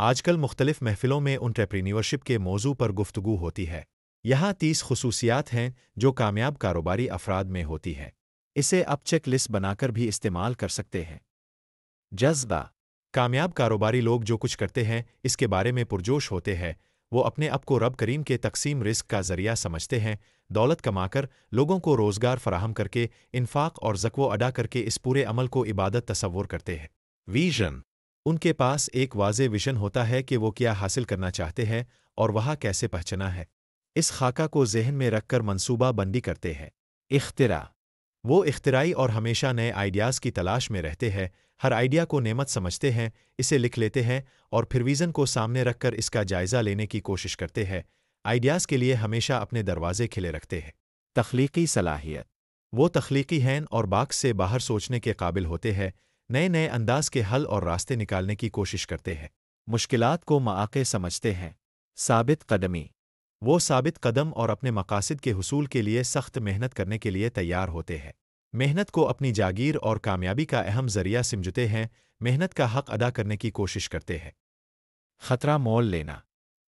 آج کل مختلف محفلوں میں انٹرپرینیورشپ کے موضوع پر گفتگو ہوتی ہے۔ یہاں 30 خصوصیات ہیں جو کامیاب کاروباری افراد میں ہوتی ہیں۔ اسے آپ چیک لسٹ بنا کر بھی استعمال کر سکتے ہیں۔ جذبہ: کامیاب کاروباری لوگ جو کچھ کرتے ہیں اس کے بارے میں پرجوش ہوتے ہیں۔ وہ اپنے آپ کو رب کریم کے تقسیم رزق کا ذریعہ سمجھتے ہیں، دولت کما کر، لوگوں کو روزگار فراہم کر کے، انفاق اور زکوہ ادا کر کے اس پورے عمل کو عبادت تصور کرتے ہیں۔ ویژن: ان کے پاس ایک واضح ویژن ہوتا ہے کہ وہ کیا حاصل کرنا چاہتے ہیں اور وہاں کیسے پہنچنا ہے۔ اس خاکہ کو ذہن میں رکھ کر منصوبہ بندی کرتے ہیں۔ اختراع: وہ اختراعی اور ہمیشہ نئے آئیڈیاز کی تلاش میں رہتے ہیں۔ ہر آئیڈیا کو نعمت سمجھتے ہیں، اسے لکھ لیتے ہیں اور پھر ویژن کو سامنے رکھ کر اس کا جائزہ لینے کی کوشش کرتے ہیں۔ آئیڈیاز کے لیے ہمیشہ اپنے دروازے کھلے رکھتے ہیں۔ تخلیقی صلاحیت: وہ تخلیقی ہیں اور باکس سے باہر سوچنے کے قابل ہوتے ہیں، نئے انداز کے حل اور راستے نکالنے کی کوشش کرتے ہیں۔ مشکلات کو مواقع سمجھتے ہیں۔ ثابت قدمی: وہ ثابت قدم اور اپنے مقاصد کے حصول کے لیے سخت محنت کرنے کے لیے تیار ہوتے ہیں۔ محنت کو اپنی جاگیر اور کامیابی کا اہم ذریعہ سمجھتے ہیں، محنت کا حق ادا کرنے کی کوشش کرتے ہیں۔ خطرہ مول لینا: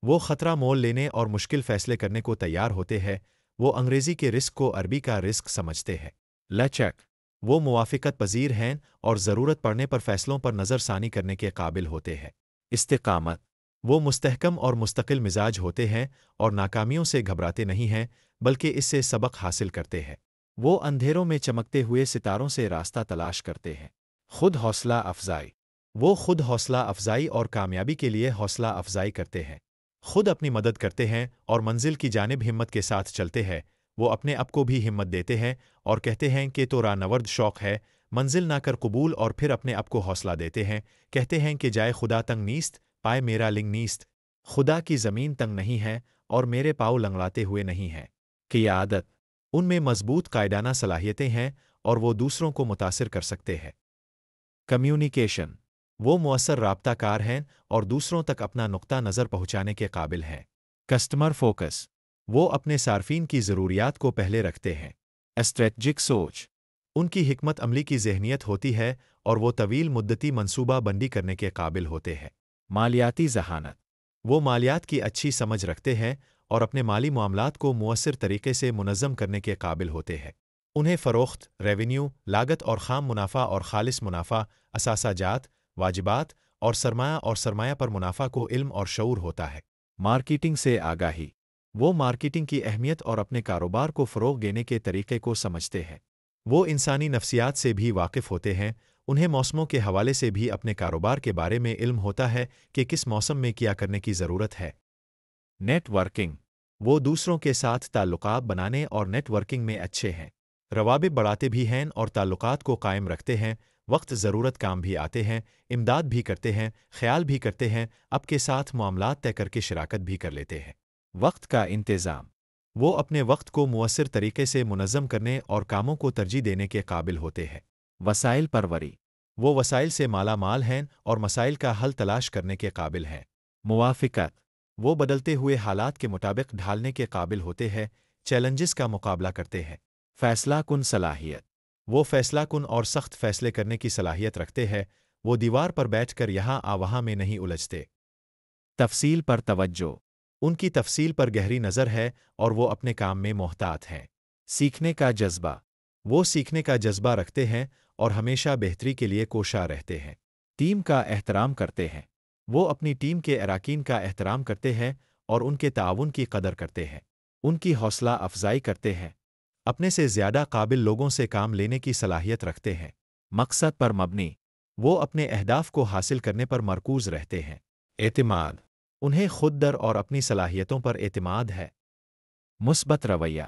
وہ خطرہ مول لینے اور مشکل فیصلے کرنے کو تیار ہوتے ہیں۔ وہ انگریزی کے رسک کو عربی کا رزق سمجھتے ہیں۔ لچک: وہ موافقت پذیر ہیں اور ضرورت پڑنے پر فیصلوں پر نظر ثانی کرنے کے قابل ہوتے ہیں۔ استقامت: وہ مستحکم اور مستقل مزاج ہوتے ہیں اور ناکامیوں سے گھبراتے نہیں ہیں بلکہ اس سے سبق حاصل کرتے ہیں۔ وہ اندھیروں میں چمکتے ہوئے ستاروں سے راستہ تلاش کرتے ہیں۔ خود حوصلہ افزائی: وہ خود حوصلہ افزائی اور کامیابی کے لیے حوصلہ افزائی کرتے ہیں۔ خود اپنی مدد کرتے ہیں اور منزل کی جانب ہمت کے ساتھ چلتے ہیں۔ وہ اپنے آپ کو بھی ہمت دیتے ہیں اور کہتے ہیں کہ تو راہ شوق ہے، منزل نہ کر قبول، اور پھر اپنے آپ کو حوصلہ دیتے ہیں، کہتے ہیں کہ جائے خدا تنگ نیست، پائے میرا لنگ نیست۔ خدا کی زمین تنگ نہیں ہے اور میرے پاؤں لنگڑاتے ہوئے نہیں ہیں۔ قیادت: ان میں مضبوط قائدانہ صلاحیتیں ہیں اور وہ دوسروں کو متاثر کر سکتے ہیں۔ کمیونیکیشن: وہ مؤثر رابطہ کار ہیں اور دوسروں تک اپنا نقطہ نظر پہنچانے کے قابل ہیں۔ کسٹمر فوکس: وہ اپنے صارفین کی ضروریات کو پہلے رکھتے ہیں۔ اسٹریٹجک سوچ: ان کی حکمت عملی کی ذہنیت ہوتی ہے اور وہ طویل مدتی منصوبہ بندی کرنے کے قابل ہوتے ہیں۔ مالیاتی ذہانت: وہ مالیات کی اچھی سمجھ رکھتے ہیں اور اپنے مالی معاملات کو مؤثر طریقے سے منظم کرنے کے قابل ہوتے ہیں۔ انہیں فروخت، ریونیو، لاگت اور خام منافع اور خالص منافع، اثاثہ جات، واجبات اور سرمایہ پر منافع کو علم اور شعور ہوتا ہے۔ مارکیٹنگ سے آگاہی: وہ مارکیٹنگ کی اہمیت اور اپنے کاروبار کو فروغ دینے کے طریقے کو سمجھتے ہیں۔ وہ انسانی نفسیات سے بھی واقف ہوتے ہیں، انہیں موسموں کے حوالے سے بھی اپنے کاروبار کے بارے میں علم ہوتا ہے کہ کس موسم میں کیا کرنے کی ضرورت ہے۔ نیٹ ورکنگ: وہ دوسروں کے ساتھ تعلقات بنانے اور نیٹ ورکنگ میں اچھے ہیں، روابط بڑھاتے بھی ہیں اور تعلقات کو قائم رکھتے ہیں۔ وقت ضرورت کام بھی آتے ہیں، امداد بھی کرتے ہیں، خیال بھی کرتے ہیں، آپ کے ساتھ معاملات طے کر کے شراکت بھی کر لیتے ہیں۔ وقت کا انتظام: وہ اپنے وقت کو مؤثر طریقے سے منظم کرنے اور کاموں کو ترجیح دینے کے قابل ہوتے ہیں۔ وسائل پروری: وہ وسائل سے مالا مال ہیں اور مسائل کا حل تلاش کرنے کے قابل ہیں۔ موافقت: وہ بدلتے ہوئے حالات کے مطابق ڈھالنے کے قابل ہوتے ہیں، چیلنجز کا مقابلہ کرتے ہیں۔ فیصلہ کن صلاحیت: وہ فیصلہ کن اور سخت فیصلے کرنے کی صلاحیت رکھتے ہیں، وہ دیوار پر بیٹھ کر یہاں وہاں میں نہیں الجھتے۔ تفصیل پر توجہ: ان کی تفصیل پر گہری نظر ہے اور وہ اپنے کام میں محتاط ہیں۔ سیکھنے کا جذبہ: وہ سیکھنے کا جذبہ رکھتے ہیں اور ہمیشہ بہتری کے لیے کوشاں رہتے ہیں۔ ٹیم کا احترام کرتے ہیں: وہ اپنی ٹیم کے اراکین کا احترام کرتے ہیں اور ان کے تعاون کی قدر کرتے ہیں۔ ان کی حوصلہ افزائی کرتے ہیں۔ اپنے سے زیادہ قابل لوگوں سے کام لینے کی صلاحیت رکھتے ہیں۔ مقصد پر مبنی: وہ اپنے اہداف کو حاصل کرنے پر مرکوز رہتے ہیں۔ اعتماد: انہیں خود در اور اپنی صلاحیتوں پر اعتماد ہے۔ مثبت رویہ: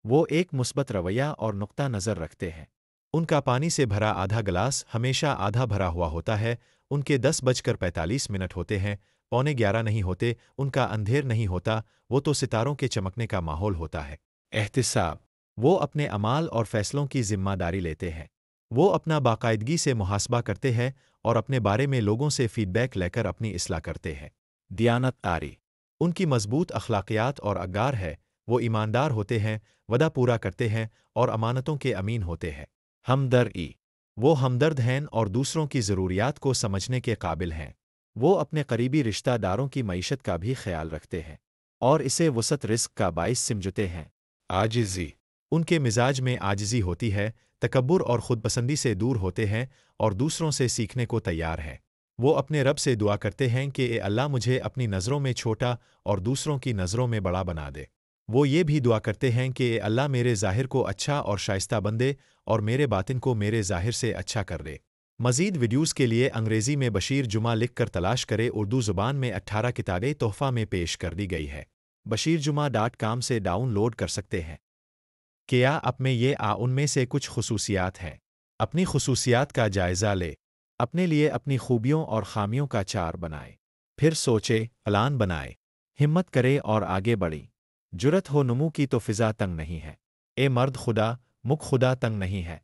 وہ ایک مثبت رویہ اور نقطہ نظر رکھتے ہیں۔ ان کا پانی سے بھرا آدھا گلاس ہمیشہ آدھا بھرا ہوا ہوتا ہے۔ ان کے 10:45 ہوتے ہیں، 11:45 نہیں ہوتے، ان کا اندھیر نہیں ہوتا، وہ تو ستاروں کے چمکنے کا ماحول ہوتا ہے۔ احتساب: وہ اپنے اعمال اور فیصلوں کی ذمہ داری لیتے ہیں۔ وہ اپنا باقاعدگی سے محاسبہ کرتے ہیں اور اپنے بارے میں لوگوں سے فیڈ بیک لے کر اپنی اصلاح کرتے ہیں۔ دیانت داری: ان کی مضبوط اخلاقیات اور اگار ہے، وہ ایماندار ہوتے ہیں، وعدہ پورا کرتے ہیں اور امانتوں کے امین ہوتے ہیں۔ ہمدردی: وہ ہمدرد ہیں اور دوسروں کی ضروریات کو سمجھنے کے قابل ہیں۔ وہ اپنے قریبی رشتہ داروں کی معیشت کا بھی خیال رکھتے ہیں اور اسے وسعت رزق کا باعث سمجھتے ہیں۔ عاجزی، ان کے مزاج میں عاجزی ہوتی ہے، تکبر اور خود پسندی سے دور ہوتے ہیں اور دوسروں سے سیکھنے کو تیار ہے۔ وہ اپنے رب سے دعا کرتے ہیں کہ اے اللہ مجھے اپنی نظروں میں چھوٹا اور دوسروں کی نظروں میں بڑا بنا دے۔ وہ یہ بھی دعا کرتے ہیں کہ اے اللہ میرے ظاہر کو اچھا اور شائستہ بندے اور میرے باطن کو میرے ظاہر سے اچھا کر دے۔ مزید ویڈیوز کے لیے انگریزی میں بشیر جمعہ لکھ کر تلاش کرے۔ اردو زبان میں 18 کتابیں تحفہ میں پیش کر دی گئی ہے۔ بشیرجمعہ.com سے ڈاؤن لوڈ کر سکتے ہیں۔ کیا آپ میں یہ ان میں سے کچھ خصوصیات ہیں؟ اپنی خصوصیات کا جائزہ لے، اپنے لیے اپنی خوبیوں اور خامیوں کا چار بنائے، پھر سوچے، پلان بنائے، ہمت کرے اور آگے بڑھی۔ جرت ہو نمو کی تو فضا تنگ نہیں ہے، اے مرد خدا، مکھ خدا تنگ نہیں ہے۔